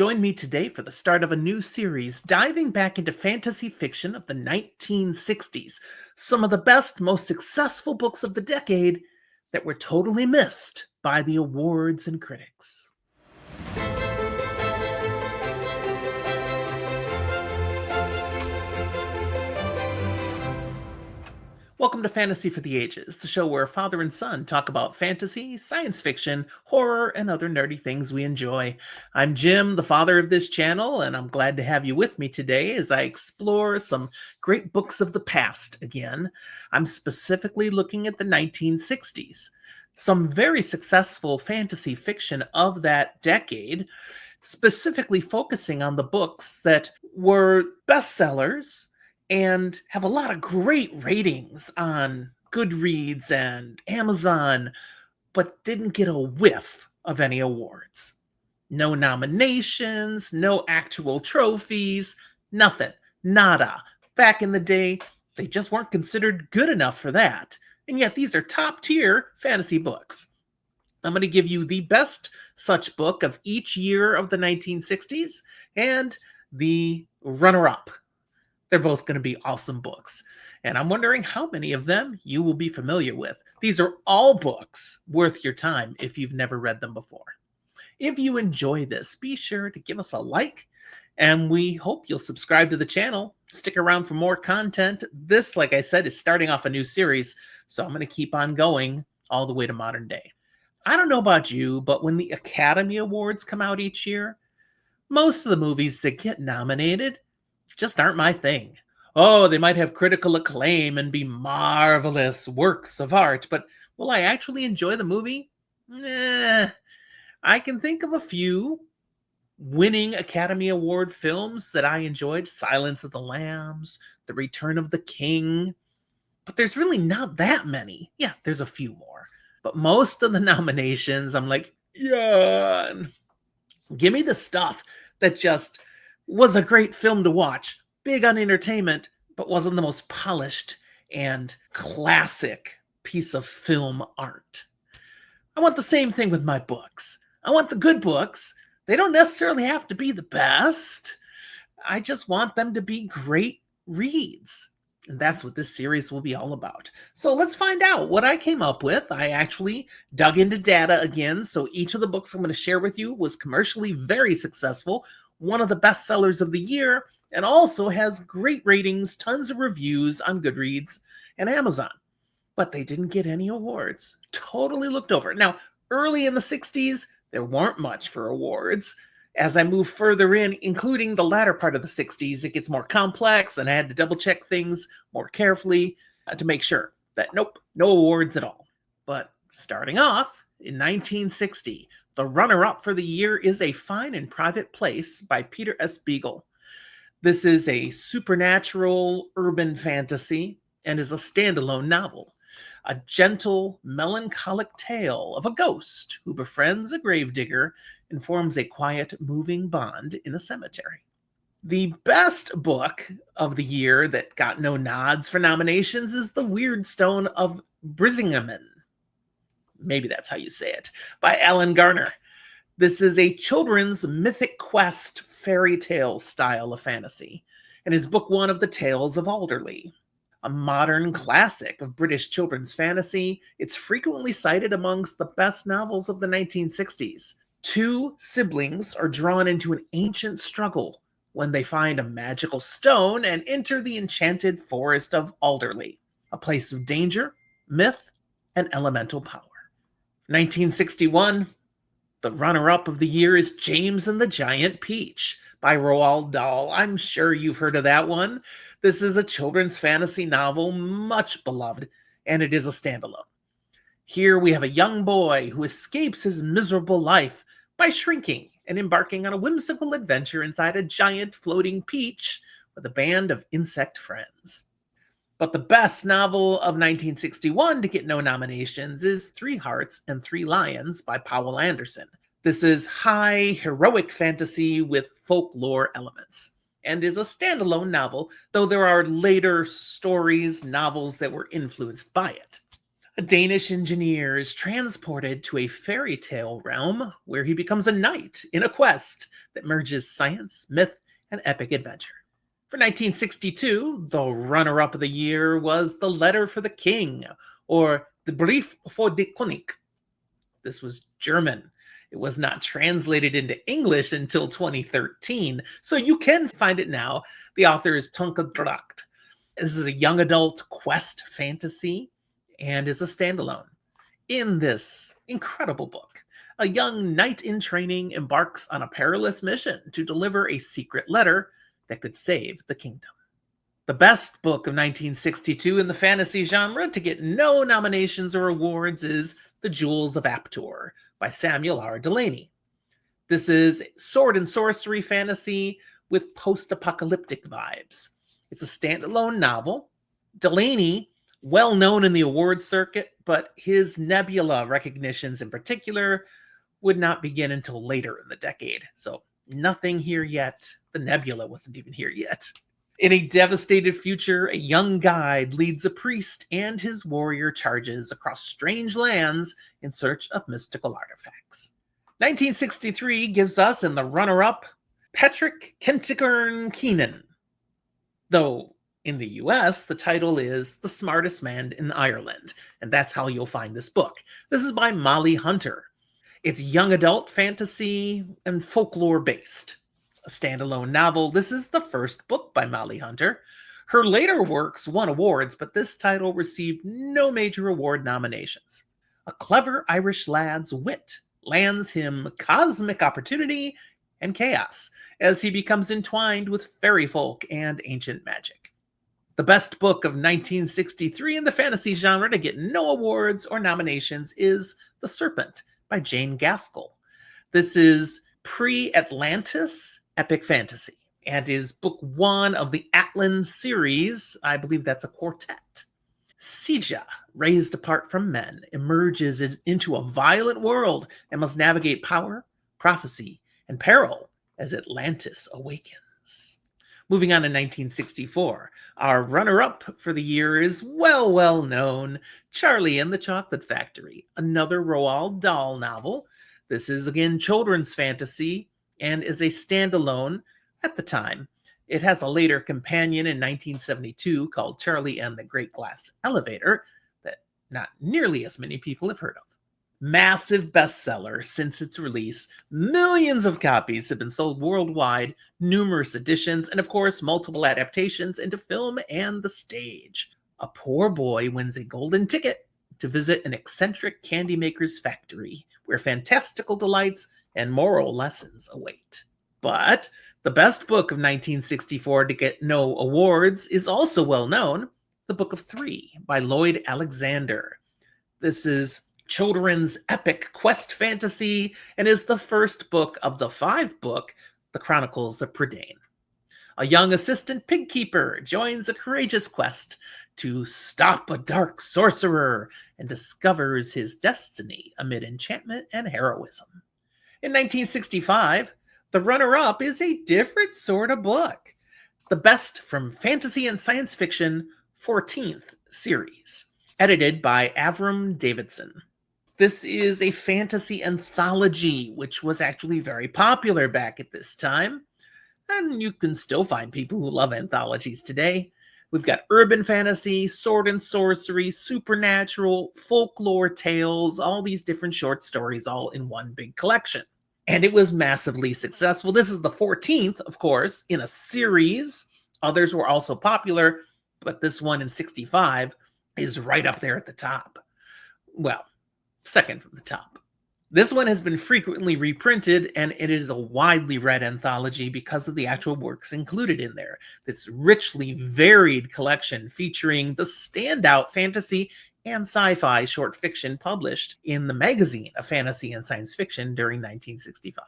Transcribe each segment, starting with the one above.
Join me today for the start of a new series diving back into fantasy fiction of the 1960s. Some of the best, most successful books of the decade that were totally missed by the awards and critics. Welcome to Fantasy for the Ages, the show where father and son talk about fantasy, science fiction, horror, and other nerdy things we enjoy. I'm Jim, the father of this channel, and I'm glad to have you with me today as I explore some great books of the past again. I'm specifically looking at the 1960s. Some very successful fantasy fiction of that decade, specifically focusing on the books that were bestsellers and have a lot of great ratings on Goodreads and Amazon, but didn't get a whiff of any awards. No nominations, no actual trophies, nothing, nada. Back in the day, they just weren't considered good enough for that. And yet these are top tier fantasy books. I'm going to give you the best such book of each year of the 1960s and the runner-up. They're both going to be awesome books. And I'm wondering how many of them you will be familiar with. These are all books worth your time if you've never read them before. If you enjoy this, be sure to give us a like, and we hope you'll subscribe to the channel. Stick around for more content. This, like I said, is starting off a new series, so I'm going to keep on going all the way to modern day. I don't know about you, but when the Academy Awards come out each year, most of the movies that get nominated just aren't my thing. Oh, they might have critical acclaim and be marvelous works of art, but will I actually enjoy the movie? I can think of a few winning Academy Award films that I enjoyed. Silence of the Lambs, The Return of the King, but there's really not that many. Yeah, there's a few more, but most of the nominations, I'm like, yeah, give me the stuff that just was a great film to watch, big on entertainment, but wasn't the most polished and classic piece of film art. I want the same thing with my books. I want the good books. They don't necessarily have to be the best. I just want them to be great reads. And that's what this series will be all about. So let's find out what I came up with. I actually dug into data again. So each of the books I'm going to share with you was commercially very successful, one of the best sellers of the year, and also has great ratings, tons of reviews on Goodreads and Amazon. But they didn't get any awards. Totally looked over. Now, early in the 60s, there weren't much for awards. As I move further in, including the latter part of the 60s, it gets more complex, and I had to double check things more carefully to make sure that nope, no awards at all. But starting off in 1960, the runner-up for the year is A Fine and Private Place by Peter S. Beagle. This is a supernatural urban fantasy and is a standalone novel. A gentle, melancholic tale of a ghost who befriends a gravedigger and forms a quiet, moving bond in a cemetery. The best book of the year that got no nods for nominations is The Weird Stone of Brisingamen. Maybe that's how you say it, by Alan Garner. This is a children's mythic quest fairy tale style of fantasy, and is book one of the Tales of Alderley. A modern classic of British children's fantasy, it's frequently cited amongst the best novels of the 1960s. Two siblings are drawn into an ancient struggle when they find a magical stone and enter the enchanted forest of Alderley, a place of danger, myth, and elemental power. 1961, the runner-up of the year is James and the Giant Peach by Roald Dahl. I'm sure you've heard of that one. This is a children's fantasy novel, much beloved, and it is a standalone. Here we have a young boy who escapes his miserable life by shrinking and embarking on a whimsical adventure inside a giant floating peach with a band of insect friends. But the best novel of 1961 to get no nominations is Three Hearts and Three Lions by Powell Anderson. This is high heroic fantasy with folklore elements and is a standalone novel, though there are later stories, novels that were influenced by it. A Danish engineer is transported to a fairy tale realm where he becomes a knight in a quest that merges science, myth, and epic adventure. For 1962, the runner up of the year was The Letter for the King, or The Brief for the König. This was German. It was not translated into English until 2013, so you can find it now. The author is Tunke Dracht. This is a young adult quest fantasy and is a standalone. In this incredible book, a young knight in training embarks on a perilous mission to deliver a secret letter that could save the kingdom. The best book of 1962 in the fantasy genre to get no nominations or awards is The Jewels of Aptor by Samuel R. Delany. This is sword and sorcery fantasy with post-apocalyptic vibes. It's a standalone novel. Delany, well known in the award circuit, but his Nebula recognitions in particular would not begin until later in the decade. So nothing here yet. The Nebula wasn't even here yet. In a devastated future, a young guide leads a priest and his warrior charges across strange lands in search of mystical artifacts. 1963 gives us, in the runner-up, Patrick Kentigern Keenan. Though in the US, the title is The Smartest Man in Ireland, and that's how you'll find this book. This is by Molly Hunter. It's young adult fantasy and folklore based. A standalone novel, this is the first book by Molly Hunter. Her later works won awards, but this title received no major award nominations. A clever Irish lad's wit lands him cosmic opportunity and chaos as he becomes entwined with fairy folk and ancient magic. The best book of 1963 in the fantasy genre to get no awards or nominations is The Serpent by Jane Gaskell. This is pre-Atlantis epic fantasy and is book one of the Atlan series. I believe that's a quartet. Sija, raised apart from men, emerges into a violent world and must navigate power, prophecy, and peril as Atlantis awakens. Moving on to 1964, our runner-up for the year is well known, Charlie and the Chocolate Factory, another Roald Dahl novel. This is, again, children's fantasy and is a standalone at the time. It has a later companion in 1972 called Charlie and the Great Glass Elevator that not nearly as many people have heard of. Massive bestseller since its release, millions of copies have been sold worldwide, numerous editions, and of course, multiple adaptations into film and the stage. A poor boy wins a golden ticket to visit an eccentric candy maker's factory where fantastical delights and moral lessons await. But the best book of 1964 to get no awards is also well known, The Book of Three by Lloyd Alexander. This is children's epic quest fantasy and is the first book of the 5-book The Chronicles of Prydain. A young assistant pig keeper joins a courageous quest to stop a dark sorcerer and discovers his destiny amid enchantment and heroism. In 1965, the runner-up is a different sort of book. The Best from Fantasy and Science Fiction 14th series, edited by Avram Davidson. This is a fantasy anthology, which was actually very popular back at this time. And you can still find people who love anthologies today. We've got urban fantasy, sword and sorcery, supernatural, folklore tales, all these different short stories all in one big collection. And it was massively successful. This is the 14th, of course, in a series. Others were also popular, but this one in 65 is right up there at the top. Well, second from the top. This one has been frequently reprinted, and it is a widely read anthology because of the actual works included in there. This richly varied collection featuring the standout fantasy and sci-fi short fiction published in the magazine of fantasy and science fiction during 1965.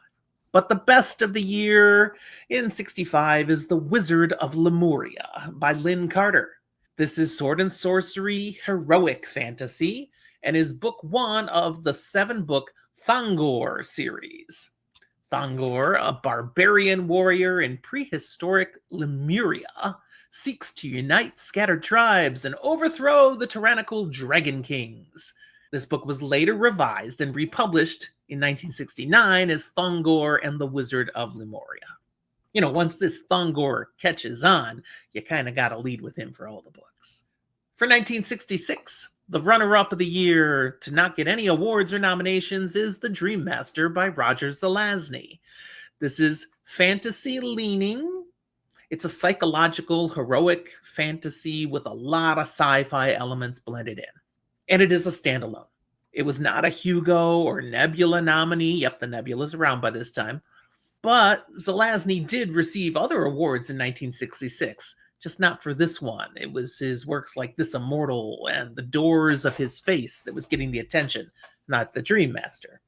But the best of the year in 65 is The Wizard of Lemuria by Lynn Carter. This is sword and sorcery heroic fantasy and is book one of the 7-book Thangor series. Thangor, a barbarian warrior in prehistoric Lemuria, seeks to unite scattered tribes and overthrow the tyrannical Dragon Kings. This book was later revised and republished in 1969 as Thongor and the Wizard of Lemuria. Once this Thongor catches on, you kind of got to lead with him for all the books. For 1966, the runner-up of the year to not get any awards or nominations is The Dream Master by Roger Zelazny. This is fantasy-leaning. It's a psychological, heroic fantasy with a lot of sci-fi elements blended in. And it is a standalone. It was not a Hugo or Nebula nominee. Yep, the Nebula's around by this time. But Zelazny did receive other awards in 1966, just not for this one. It was his works like This Immortal and The Doors of His Face that was getting the attention, not The Dream Master.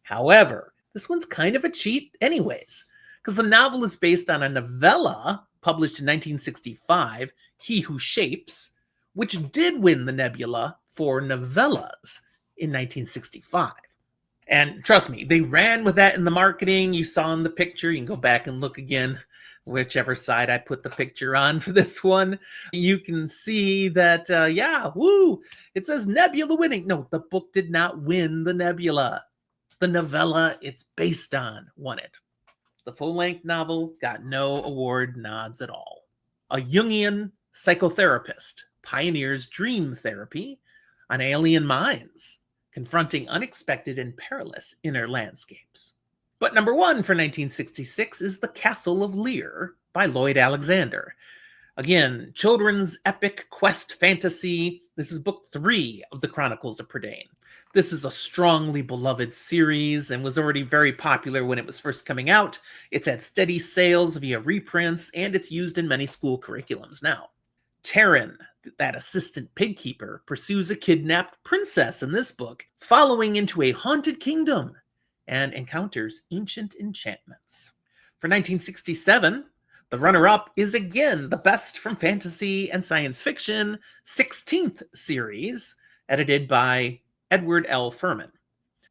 However, this one's kind of a cheat anyways, because the novel is based on a novella published in 1965, He Who Shapes, which did win the Nebula for novellas in 1965. And trust me, they ran with that in the marketing. You saw in the picture. You can go back and look again, whichever side I put the picture on for this one. You can see that, it says Nebula winning. No, the book did not win the Nebula. The novella it's based on won it. The full-length novel got no award nods at all. A Jungian psychotherapist pioneers dream therapy on alien minds, confronting unexpected and perilous inner landscapes. But number one for 1966 is The Castle of Lear by Lloyd Alexander. Again, children's epic quest fantasy. This is book 3 of the Chronicles of Prydain. This is a strongly beloved series and was already very popular when it was first coming out. It's had steady sales via reprints, and it's used in many school curriculums now. Taryn, that assistant pig keeper, pursues a kidnapped princess in this book, following into a haunted kingdom, and encounters ancient enchantments. For 1967, the runner-up is again the best from fantasy and science fiction 16th series, edited by Edward L. Furman.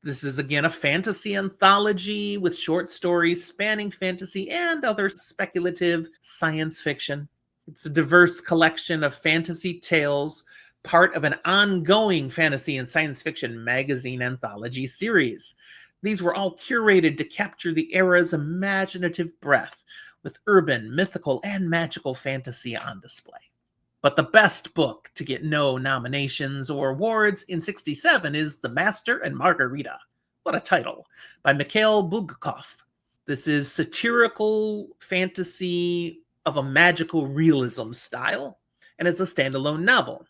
This is again a fantasy anthology with short stories spanning fantasy and other speculative science fiction. It's a diverse collection of fantasy tales, part of an ongoing fantasy and science fiction magazine anthology series. These were all curated to capture the era's imaginative breadth, with urban, mythical, and magical fantasy on display. But the best book to get no nominations or awards in 1967 is The Master and Margarita. What a title, by Mikhail Bulgakov. This is satirical fantasy of a magical realism style, and is a standalone novel.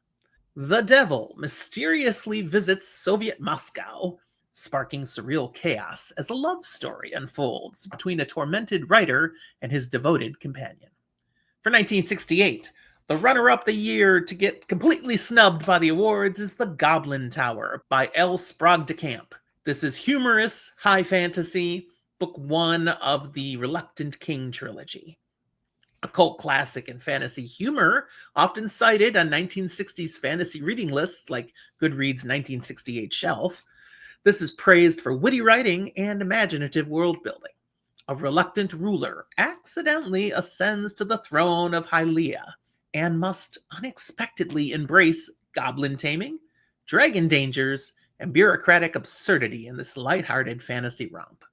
The devil mysteriously visits Soviet Moscow, sparking surreal chaos as a love story unfolds between a tormented writer and his devoted companion. For 1968, the runner-up the year to get completely snubbed by the awards is The Goblin Tower by L. Sprague de Camp. This is humorous high fantasy, book 1 of the Reluctant King trilogy. A cult classic in fantasy humor, often cited on 1960s fantasy reading lists like Goodreads' 1968 shelf. This is praised for witty writing and imaginative world building. A reluctant ruler accidentally ascends to the throne of Hylia and must unexpectedly embrace goblin taming, dragon dangers, and bureaucratic absurdity in this lighthearted fantasy romp.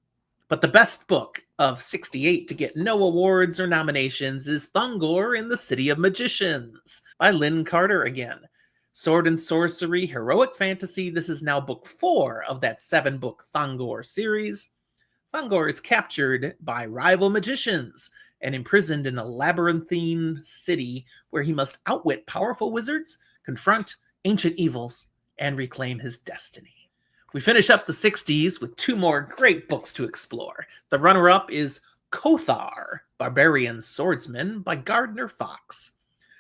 But the best book of 68 to get no awards or nominations is Thongor in the City of Magicians by Lynn Carter again. Sword and sorcery, heroic fantasy. This is now book 4 of that 7-book Thongor series. Thongor is captured by rival magicians and imprisoned in a labyrinthine city where he must outwit powerful wizards, confront ancient evils, and reclaim his destiny. We finish up the 60s with 2 more great books to explore. The runner-up is Kothar, Barbarian Swordsman by Gardner Fox.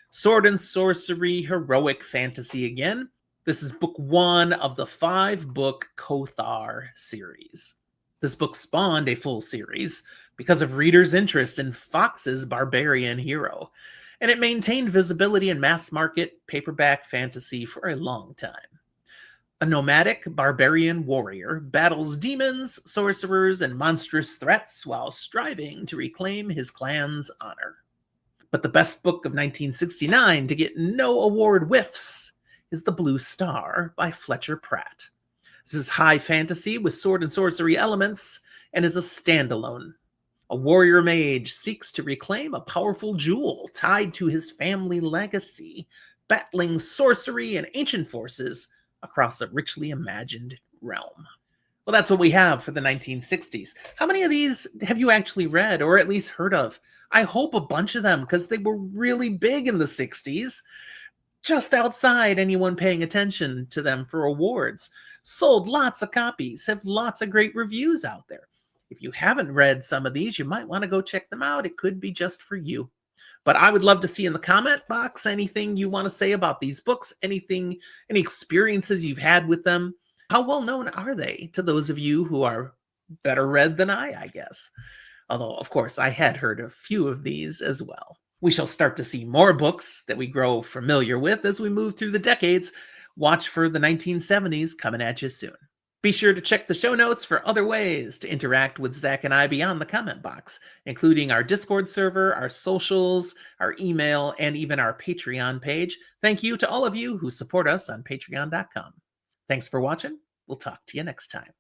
Sword and sorcery, heroic fantasy again. This is book 1 of the 5-book Kothar series. This book spawned a full series because of readers' interest in Fox's barbarian hero, and it maintained visibility in mass market paperback fantasy for a long time. A nomadic barbarian warrior battles demons, sorcerers, and monstrous threats while striving to reclaim his clan's honor. But the best book of 1969 to get no award whiffs is The Blue Star by Fletcher Pratt. This is high fantasy with sword and sorcery elements and is a standalone. A warrior mage seeks to reclaim a powerful jewel tied to his family legacy, battling sorcery and ancient forces across a richly imagined realm. Well, that's what we have for the 1960s. How many of these have you actually read or at least heard of? I hope a bunch of them, because they were really big in the 60s, just outside anyone paying attention to them for awards. Sold lots of copies, have lots of great reviews out there. If you haven't read some of these, you might want to go check them out. It could be just for you. But I would love to see in the comment box anything you want to say about these books, any experiences you've had with them. How well known are they to those of you who are better read than I guess? Although, of course, I had heard a few of these as well. We shall start to see more books that we grow familiar with as we move through the decades. Watch for the 1970s coming at you soon. Be sure to check the show notes for other ways to interact with Zach and I beyond the comment box, including our Discord server, our socials, our email, and even our Patreon page. Thank you to all of you who support us on patreon.com. Thanks for watching. We'll talk to you next time.